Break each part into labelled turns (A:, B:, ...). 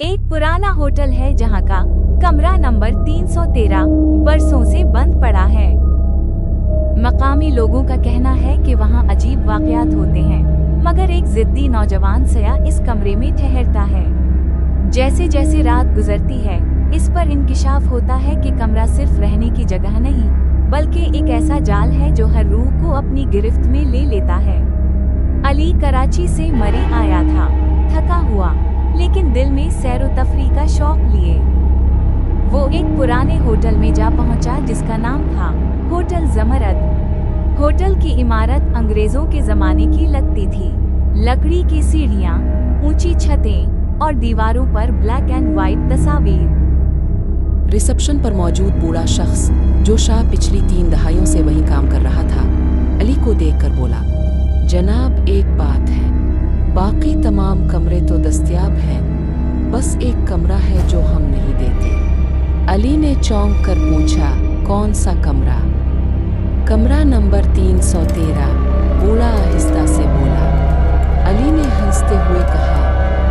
A: एक पुराना होटल है जहां का कमरा नंबर 313 बरसों से बंद पड़ा है। मकामी लोगों का कहना है कि वहां अजीब वाकयात होते हैं, मगर एक जिद्दी नौजवान सया इस कमरे में ठहरता है। जैसे जैसे रात गुजरती है, इस पर इंकिशाफ होता है कि कमरा सिर्फ रहने की जगह नहीं, बल्कि एक ऐसा जाल है जो हर रूह को अपनी गिरफ्त में ले लेता है। अली कराची से मरी आया था, थका हुआ, लेकिन दिल में सैर व तफरी का शौक लिए वो एक पुराने होटल में जा पहुंचा जिसका नाम था होटल जमरद। होटल की इमारत अंग्रेजों के जमाने की लगती थी। लकड़ी की सीढ़ियां, ऊंची छतें और दीवारों पर ब्लैक एंड व्हाइट तस्वीर।
B: रिसेप्शन पर मौजूद बूढ़ा शख्स, जो शाह पिछली 3 दहाइयों से वहीं काम कर रहा था, अली को देखकर बोला, जनाब एक बात है, बाकी तमाम कमरे तो दस्तयाब हैं, बस एक कमरा है जो हम नहीं देते। अली ने चौंक कर पूछा, कौन सा कमरा? कमरा नंबर 313, बूढ़ा आहिस्ता से बोला। अली ने हंसते हुए कहा,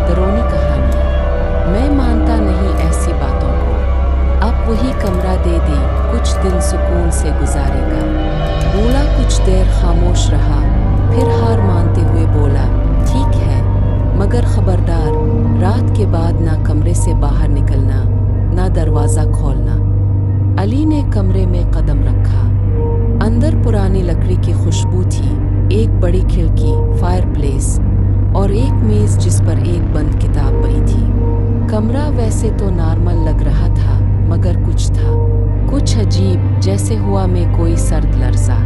B: डरावनी कहानी, मैं मानता नहीं ऐसी बातों को। आप वही कमरा दे दें, कुछ दिन सुकून से गुजारेगा। बूढ़ा कुछ देर खामोश रहा, फिर हार मानते हुए बोला, ठीक है, मगर खबरदार, रात के बाद ना कमरे से बाहर निकलना, ना दरवाज़ा खोलना। अली ने कमरे में कदम रखा। अंदर पुरानी लकड़ी की खुशबू थी, एक बड़ी खिड़की, फायरप्लेस और एक मेज जिस पर एक बंद किताब पड़ी थी। कमरा वैसे तो नॉर्मल लग रहा था, मगर कुछ था, कुछ अजीब, जैसे हुआ में कोई सर्द लर्जा।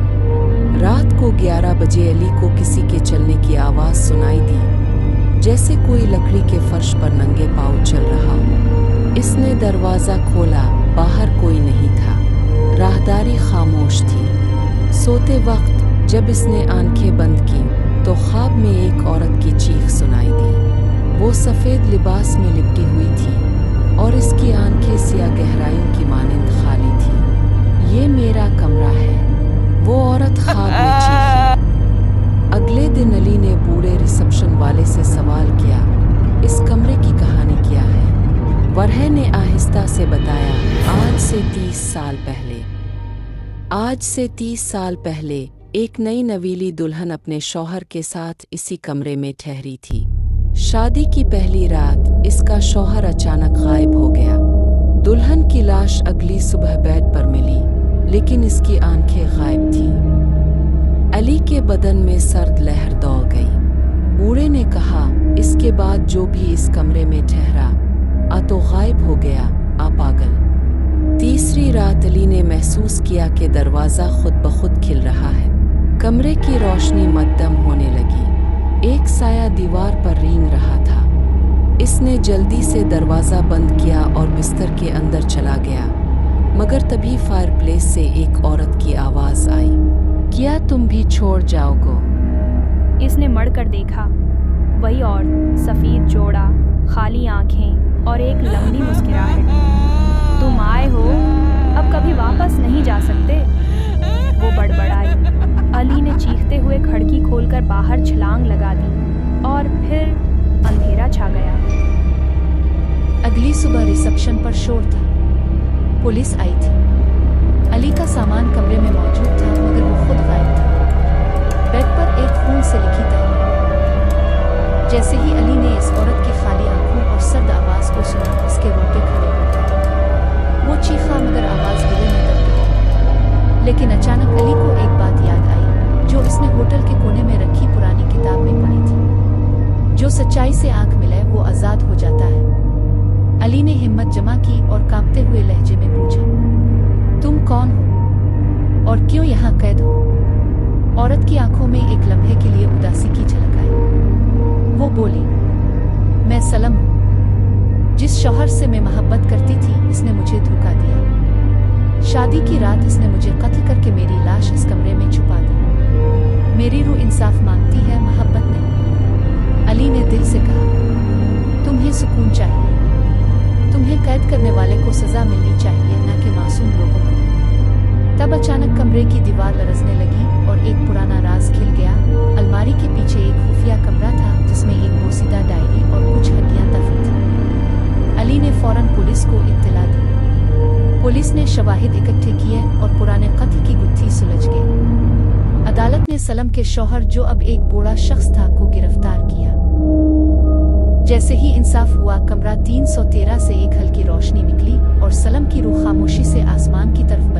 B: रात को 11 बजे अली को किसी के चलने की आवाज़ सुनाई दी, जैसे कोई लकड़ी के फर्श पर नंगे पांव चल रहा हो। इसने दरवाज़ा खोला, बाहर कोई नहीं था, राहदारी खामोश थी। सोते वक्त जब इसने आंखें बंद की तो ख्वाब में एक औरत की चीख सुनाई दी। वो सफ़ेद लिबास में लिपटी हुई थी और इसकी आंखें सियाह गहराइयों की मानिंद खाली थी। ये मेरा कमरा है, वो औरत ख्वाब में चीखी। अगले दिन अली ने बूढ़े रिसेप्शन वाले से सवाल किया, इस कमरे की कहानी क्या है? वरह ने आहिस्ता से बताया, आज से 30 साल पहले एक नई नवीली दुल्हन अपने शौहर के साथ इसी कमरे में ठहरी थी। शादी की पहली रात इसका शौहर अचानक गायब हो गया। दुल्हन की लाश अगली सुबह बेड पर मिली, लेकिन इसकी आंखें गायब थीं। अली के बदन में सर्द लहर दौड़ गई। बूढ़े ने कहा, इसके बाद जो भी इस कमरे में ठहरा, आ तो गायब हो गया, आ पागल। तीसरी रात अली ने महसूस किया कि दरवाज़ा खुद ब खुद खिल रहा है। कमरे की रोशनी मध्यम होने लगी। एक साया दीवार पर रेंग रहा था। इसने जल्दी से दरवाज़ा बंद किया और बिस्तर के अंदर चला गया, मगर तभी फायरप्लेस से एक औरत की आवाज़ आई, क्या तुम भी छोड़ जाओगे?
C: इसने मड़कर देखा, वही औरत, सफ़ेद जोड़ा, खाली आंखें और एक लंबी मुस्कुराहट। तुम आए हो, अब कभी वापस नहीं जा सकते, वो बड़बड़ाई। अली ने चीखते हुए खिड़की खोलकर बाहर छलांग लगा दी और फिर अंधेरा छा गया।
D: अगली सुबह रिसेप्शन पर शोर था। पुलिस आई थी। अली का सामान कमरे में मौजूद था, मगर वो खुद गायब था। बेड पर एक खून से लिखी तहरीर। जैसे ही अली ने इस औरत की खाली आंखों और सर्द आवाज़ को सुना, इसके रोंगटे खड़े हो गए। वो चीखा, मगर आवाज़ दिल में दब गई। लेकिन अचानक अली को एक बात याद आई, जो इसने होटल के कोने में रखी पुरानी किताब में पढ़ी थी। जो सच्चाई से आंख मिले वो आज़ाद हो जाता है। अली ने हिम्मत जमा की और कांपते हुए लहजे में पूछा, तुम कौन हो और क्यों यहाँ कैद हो? औरत की आंखों में एक लम्हे के लिए उदासी की झलक आई। वो बोली, मैं सलम हूँ। जिस शौहर से मैं मोहब्बत करती थी, इसने मुझे धोखा दिया। शादी की रात इसने मुझे कत्ल करके मेरी लाश इस कमरे में छुपा दी। मेरी रूह इंसाफ मांगती है, मोहब्बत नहीं। अली ने दिल से कहा, तुम्हें सुकून चाहिए, तुम्हें कैद करने वाले को सजा मिलनी चाहिए, ना कि मासूम लोगों को। तब अचानक कमरे की दीवार लरजने लगी और एक पुराना राज खिल गया। अलमारी के पीछे एक खुफिया कमरा था, जिसमें एक बोसीदा डायरी और कुछ हड्डियां दफन थीं। पुलिस ने शवाहिद इकट्ठे किए और पुराने कत्ल की गुत्थी सुलझ गई। अदालत ने सलम के शौहर, जो अब एक बूढ़ा शख्स था, को गिरफ्तार किया। जैसे ही इंसाफ हुआ, कमरा 313 से एक हल्की रोशनी निकली और सलम की रूह खामोशी से आसमान की तरफ